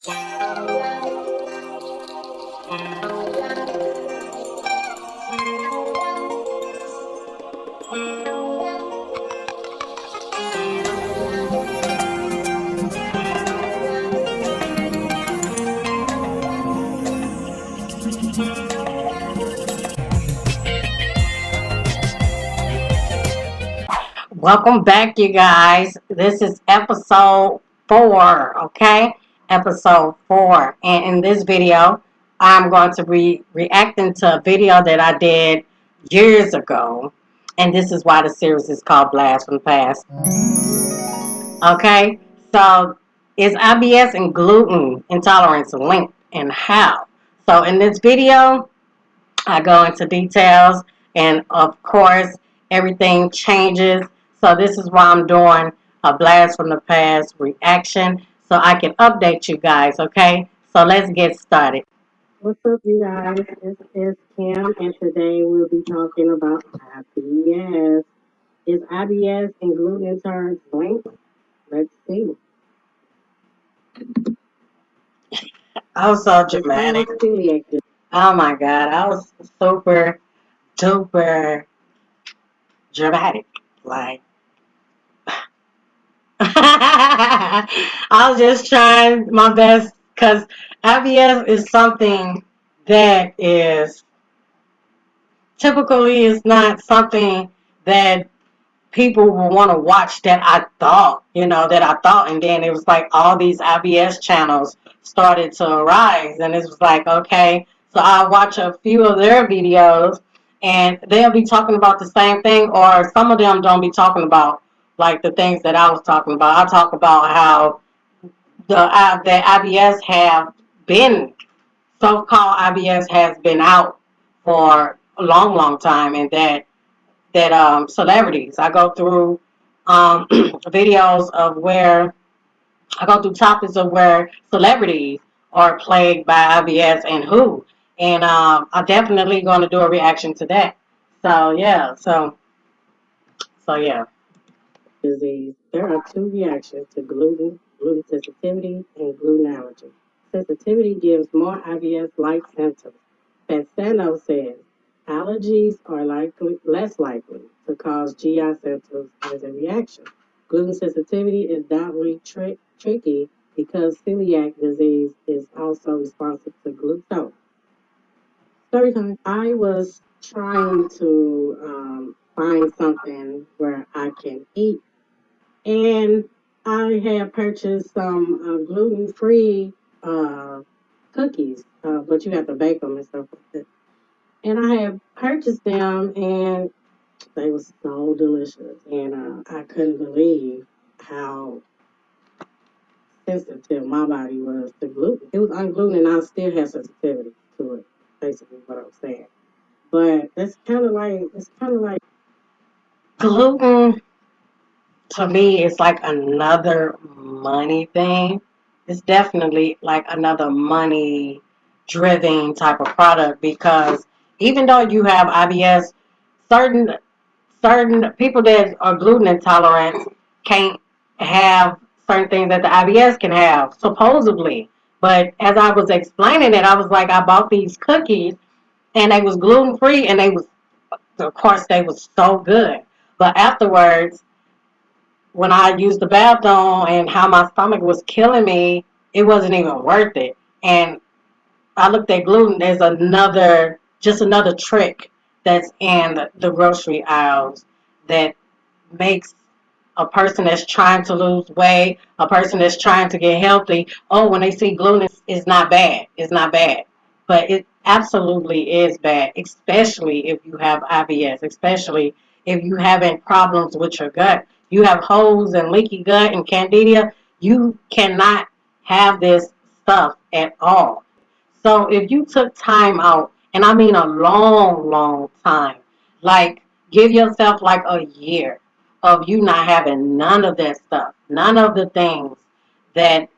Welcome back, you guys. This is episode 4, okay? Episode 4. And in this video, I'm going to be reacting to a video that I did years ago. And this is why the series is called Blast from the Past. Okay? So, is IBS and gluten intolerance linked, and how? So, in this video, I go into details, and of course, everything changes. So this is why I'm doing a blast from the past reaction, so I can update you guys, okay? So let's get started. What's up, you guys? This is Kim, and today we'll be talking about IBS. Is IBS and gluten intolerance linked? Let's see. I was so dramatic. Oh my God, I was super duper dramatic. Like, I was just trying my best because IBS is something that is typically is not something that people will want to watch that I thought, and then it was like all these IBS channels started to arise, and it was like, okay, so I watch a few of their videos, and they'll be talking about the same thing, or some of them don't be talking about like the things that I was talking about. I talk about how the IBS have been, so-called IBS has been out for a long, long time, and that celebrities. I go through videos of where I go through topics of where celebrities are plagued by IBS and who, and I'm definitely going to do a reaction to that. So yeah, so yeah. Disease. There are two reactions to gluten sensitivity and gluten allergy. Sensitivity gives more IBS-like symptoms. Fastano says allergies are less likely to cause GI symptoms as a reaction. Gluten sensitivity is doubly tricky because celiac disease is also responsive to gluten. Story time. I was trying to find something where I can eat, and I had purchased some gluten-free cookies, but you have to bake them and stuff like that. And I had purchased them, and they were so delicious. And I couldn't believe how sensitive my body was to gluten. It was unglutened, and I still had sensitivity to it, basically what I'm saying. But it's kind of like gluten to me is like another money thing. It's definitely like another money driven type of product, because even though you have IBS, certain certain people that are gluten intolerant can't have certain things that the IBS can have, supposedly. But as I was explaining it, I was like, I bought these cookies and they was gluten free, and they was, of course, they was so good. But afterwards, when I used the bathroom and how my stomach was killing me, it wasn't even worth it. And I looked at gluten as just another trick that's in the grocery aisles that makes a person that's trying to lose weight, a person that's trying to get healthy, oh, when they see gluten, it's not bad. It's not bad. But it absolutely is bad, especially if you have IBS, especially if you having problems with your gut. You have holes and leaky gut and candida. You cannot have this stuff at all. So if you took time out, and I mean a long, long time, like give yourself like a year of you not having none of that stuff, none of the things that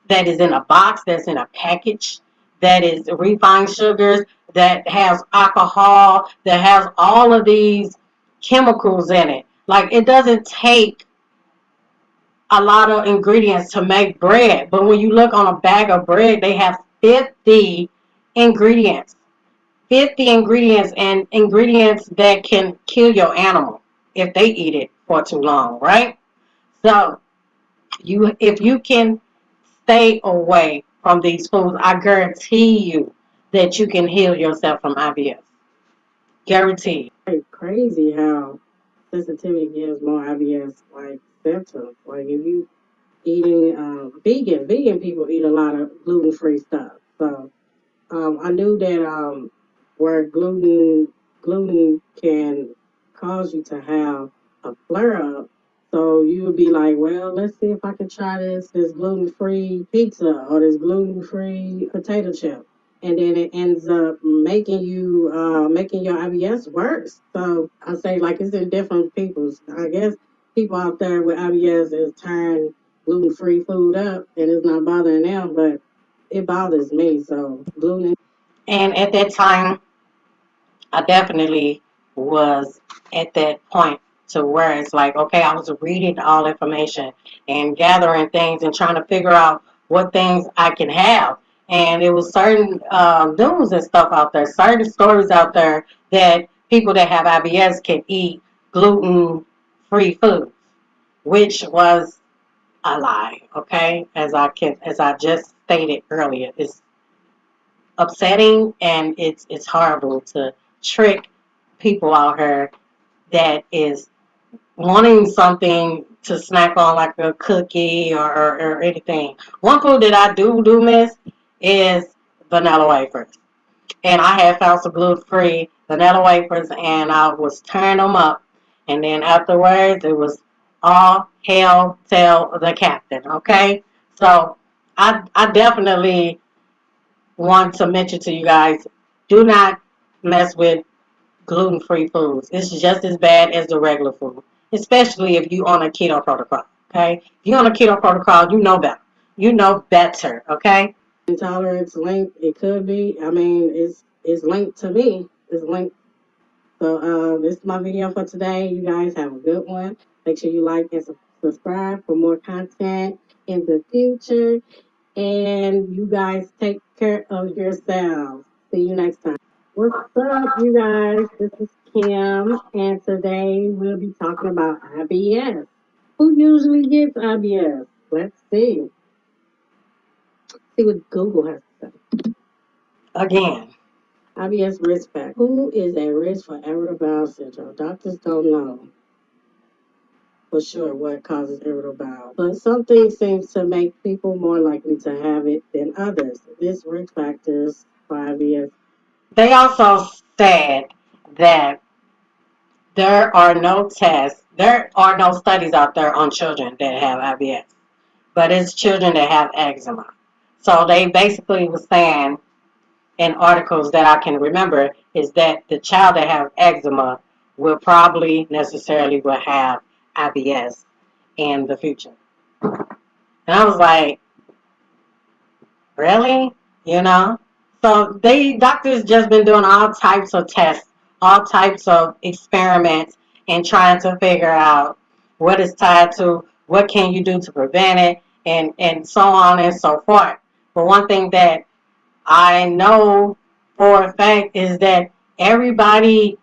that is in a box, that's in a package, that is refined sugars, that has alcohol, that has all of these chemicals in it. Like, it doesn't take a lot of ingredients to make bread. But when you look on a bag of bread, they have 50 ingredients. 50 ingredients, and ingredients that can kill your animal if they eat it for too long, right? So if you can stay away from these foods, I guarantee you that you can heal yourself from IBS. Guaranteed. It's crazy how sensitivity gives more IBS like symptoms. Like if you eating vegan people eat a lot of gluten free stuff. So I knew that where gluten can cause you to have a flare up. So you would be like, well, let's see if I can try this gluten free pizza or this gluten free potato chip, and then it ends up making your IBS worse. So I say like it's in different people's. I guess people out there with IBS is turning gluten free food up and it's not bothering them, but it bothers me. So gluten. And at that time, I definitely was at that point to where it's like, okay, I was reading all information and gathering things and trying to figure out what things I can have. And it was certain news and stuff out there, certain stories out there that people that have IBS can eat gluten-free foods, which was a lie. Okay, as I just stated earlier, it's upsetting and it's horrible to trick people out here that is wanting something to snack on like a cookie or anything. One food that I do miss is vanilla wafers. And I had found some gluten-free vanilla wafers and I was tearing them up. And then afterwards it was all hell tell the captain, okay? So I definitely want to mention to you guys, do not mess with gluten-free foods. It's just as bad as the regular food, especially if you on a keto protocol, okay? If you're on a keto protocol, you know better. You know better, okay? Intolerance linked, it could be. I mean, it's linked to me. It's linked. So this is my video for today. You guys have a good one. Make sure you like and subscribe for more content in the future. And you guys take care of yourselves. See you next time. What's up, you guys? This is Kim, and today we'll be talking about IBS. Who usually gets IBS? Let's see. See what Google has to say. Again, IBS risk factor. Who is at risk for irritable bowel syndrome? Doctors don't know for sure what causes irritable bowel, but something seems to make people more likely to have it than others. This risk factors for IBS. They also said that there are no studies out there on children that have IBS, but it's children that have eczema. So they basically was saying in articles that I can remember is that the child that has eczema will probably necessarily will have IBS in the future. And I was like, really? You know? So doctors just been doing all types of tests, all types of experiments, and trying to figure out what is tied to, what can you do to prevent it, and so on and so forth. But one thing that I know for a fact is that everybody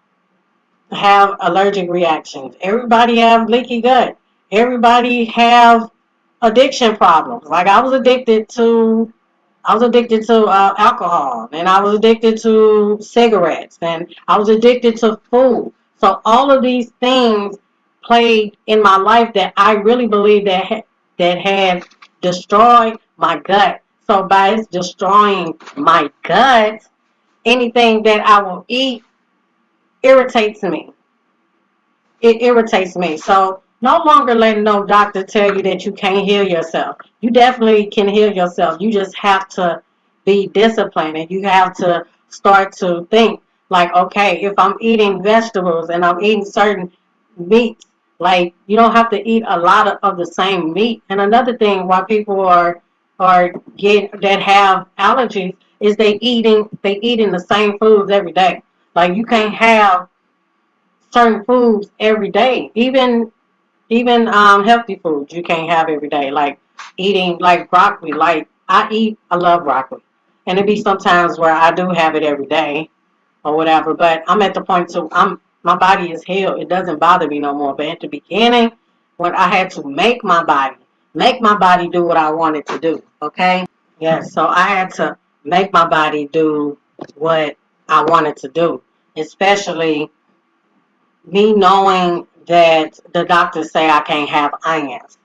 have allergic reactions. Everybody have leaky gut. Everybody have addiction problems. Like I was addicted to alcohol, and I was addicted to cigarettes, and I was addicted to food. So all of these things played in my life that I really believe that had destroyed my gut. So by destroying my gut, anything that I will eat irritates me. It irritates me. So no longer let no doctor tell you that you can't heal yourself. You definitely can heal yourself. You just have to be disciplined, and you have to start to think like, okay, if I'm eating vegetables and I'm eating certain meats, like you don't have to eat a lot of the same meat. And another thing why people are get that have allergies is they eating the same foods every day. Like you can't have certain foods every day. Even Even healthy foods you can't have every day, like eating like broccoli. Like I love broccoli, and it be sometimes where I do have it every day or whatever. But I'm at the point to my body is healed. It doesn't bother me no more. But at the beginning, when I had to make my body do what I wanted to do. Okay, yes. So I had to make my body do what I wanted to do, especially me knowing that the doctors say I can't have onions.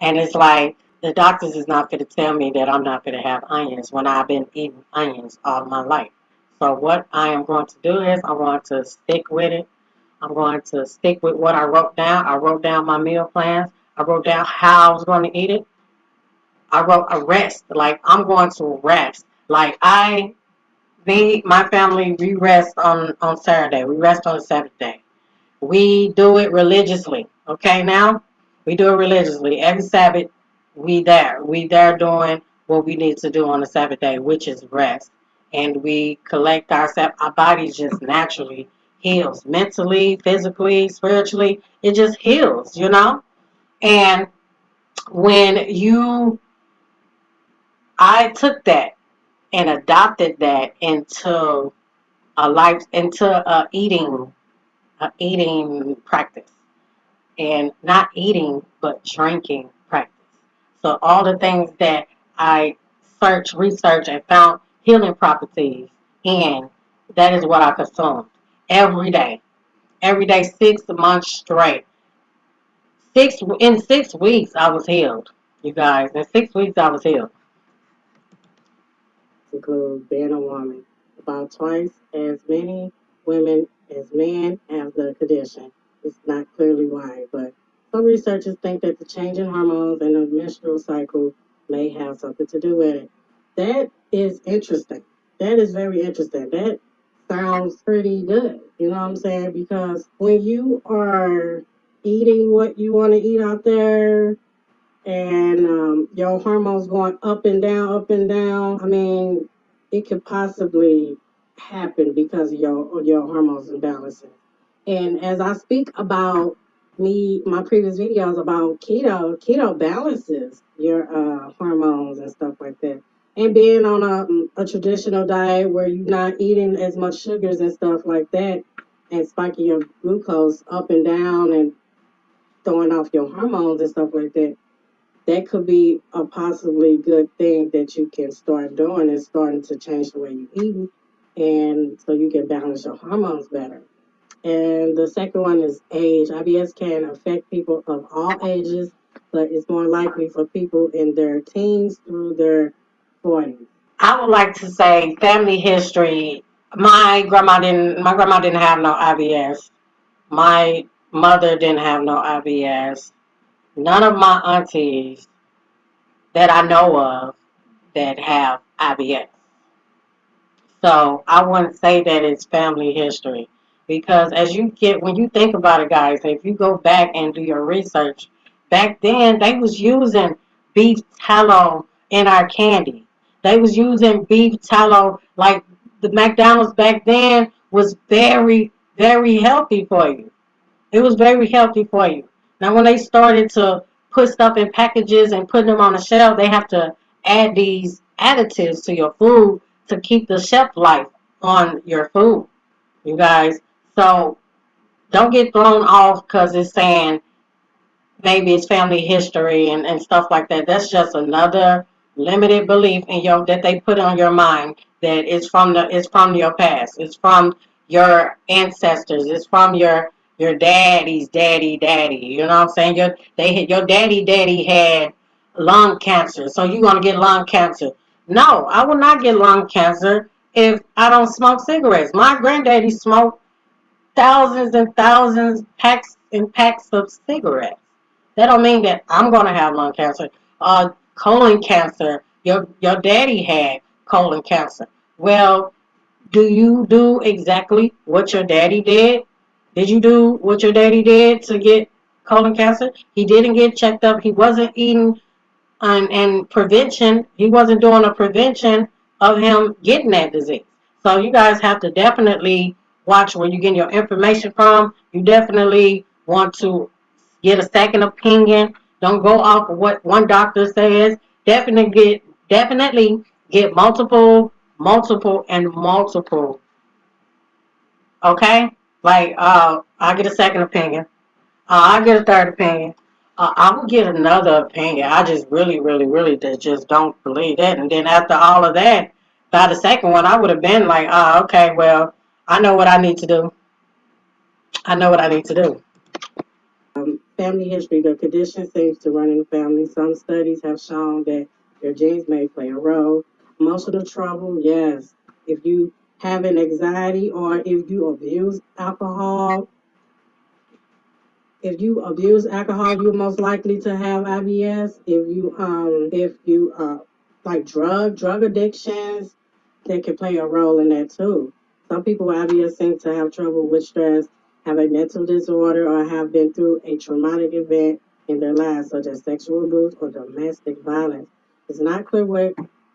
And it's like, the doctors is not going to tell me that I'm not going to have onions when I've been eating onions all my life. So what I am going to do is I'm going to stick with it. I'm going to stick with what I wrote down. I wrote down my meal plans. I wrote down how I was going to eat it. I wrote a rest. Like, I'm going to rest. Like, my family, we rest on Saturday. We rest on Saturday. We do it religiously. Okay, now we do it religiously. Every Sabbath, we there doing what we need to do on the Sabbath day, which is rest. And we collect ourselves. Our bodies just naturally heals, mentally, physically, spiritually. It just heals, you know. And when I took that and adopted that into a eating practice. And not eating but drinking practice. So all the things that I researched, and found healing properties in, that is what I consumed every day. Every day, 6 months straight. In 6 weeks, I was healed, you guys. In 6 weeks, I was healed. Include being a woman. About twice as many women as men have the condition. It's not clearly why, but some researchers think that the change in hormones and the menstrual cycle may have something to do with it. That is interesting. That is very interesting. That sounds pretty good. You know what I'm saying? Because when you are eating what you want to eat out there, and your hormones going up and down, up and down. I mean, it could possibly happen because of your hormones imbalances. And as I speak about my previous videos about keto balances your hormones and stuff like that. And being on a traditional diet where you're not eating as much sugars and stuff like that, and spiking your glucose up and down and throwing off your hormones and stuff like that, that could be a possibly good thing that you can start doing, is starting to change the way you eat, and so you can balance your hormones better. And the second one is age. IBS can affect people of all ages, but it's more likely for people in their teens through their 40s. I would like to say family history. My grandma didn't have no IBS. My mother didn't have no IBS. None of my aunties that I know of that have IBS. So I wouldn't say that it's family history, because when you think about it, guys, if you go back and do your research, back then they was using beef tallow in our candy. They was using beef tallow, like the McDonald's back then was very, very healthy for you. It was very healthy for you. Now, when they started to put stuff in packages and put them on the shelf, they have to add these additives to your food to keep the shelf life on your food, you guys. So don't get thrown off because it's saying maybe it's family history and stuff like that. That's just another limited belief in that they put on your mind, that it's from your past. It's from your ancestors. It's from your daddy's daddy. You know what I'm saying? Your daddy had lung cancer, so you're gonna get lung cancer. No, I will not get lung cancer if I don't smoke cigarettes. My granddaddy smoked thousands and thousands, packs and packs of cigarettes. That don't mean that I'm gonna have lung cancer. Colon cancer. Your daddy had colon cancer. Well, do you do exactly what your daddy did? Did you do what your daddy did to get colon cancer? He didn't get checked up. He wasn't eating and prevention. He wasn't doing a prevention of him getting that disease. So you guys have to definitely watch where you're getting your information from. You definitely want to Get a second opinion. Don't go off of what one doctor says. Definitely get multiple, and multiple. Okay? Like, I get a second opinion. I get a third opinion. I will get another opinion. I just really just don't believe that. And then after all of that, by the second one, I would have been like, okay, well, I know what I need to do. I know what I need to do. Family history. The condition seems to run in the family. Some studies have shown that your genes may play a role. Emotional trouble, yes. If you have an anxiety or if you abuse alcohol, you're most likely to have IBS. If you like drug addictions, they can play a role in that too. Some people with IBS seem to have trouble with stress, have a mental disorder, or have been through a traumatic event in their lives, such as sexual abuse or domestic violence. It's not clear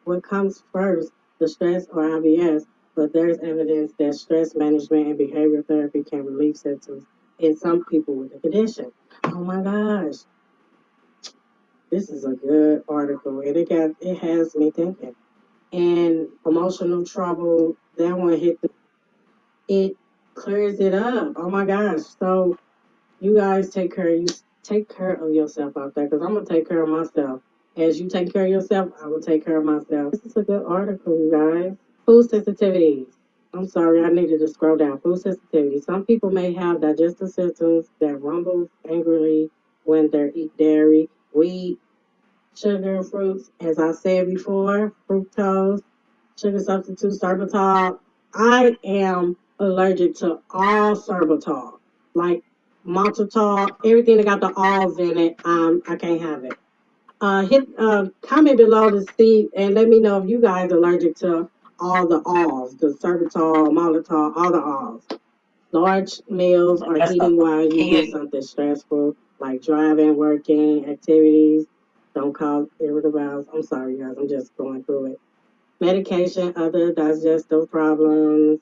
what comes first, the stress or IBS, but there's evidence that stress management and behavior therapy can relieve symptoms in some people with the condition. Oh my gosh, this is a good article, and it has me thinking. And emotional trouble, that one it clears it up. Oh my gosh! So you guys take care of yourself out there, because I'm gonna take care of myself. As you take care of yourself, I will take care of myself. This is a good article, you guys. Food sensitivities. I'm sorry, I needed to scroll down. Food sensitivity. Some people may have digestive symptoms that rumble angrily when they eat dairy, wheat, sugar, fruits. As I said before, fructose, sugar substitute, sorbitol. I am allergic to all sorbitol, like maltitol, everything that got the alls in it. I can't have it. Hit comment below to see and let me know if you guys are allergic to all the alls, the sorbitol, maltitol, all the alls. Large meals or eating while you do something stressful, like driving, working, activities, don't cause irritable bowels. I'm sorry, guys. I'm just going through it. Medication, other digestive problems.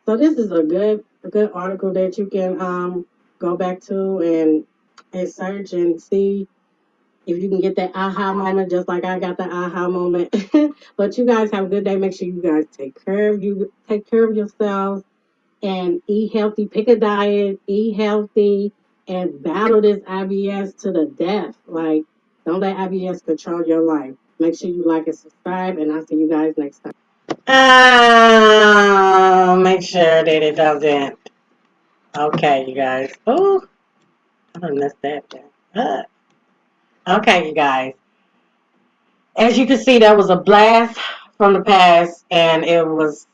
So this is a good article that you can go back to and search and see if you can get that aha moment, just like I got the aha moment. But you guys have a good day. Make sure you guys take care of yourselves, and eat healthy. Pick a diet, eat healthy, and battle this IBS to the death. Like, don't let IBS control your life. Make sure you like and subscribe, and I'll see you guys next time. Make sure that it doesn't. Okay, you guys. Oh, I don't mess that up. Okay, you guys. As you can see, that was a blast from the past, and it was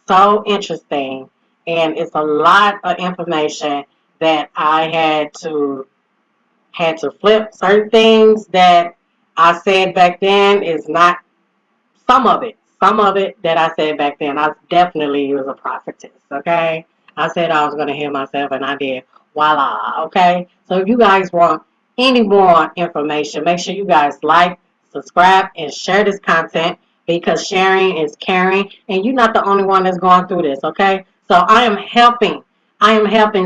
so interesting. And it's a lot of information that I had to flip. Certain things that I said back then is not some of it. Some of it that I said back then, I definitely was a prophetess, okay? I said I was going to heal myself, and I did. Voila, okay? So if you guys want any more information, make sure you guys like, subscribe, and share this content, because sharing is caring, and you're not the only one that's going through this, okay? So I am helping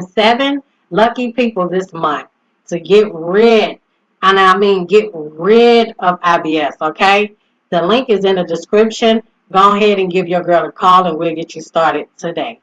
7 lucky people this month to get rid, and I mean get rid of IBS, okay? The link is in the description. Go ahead and give your girl a call, and we'll get you started today.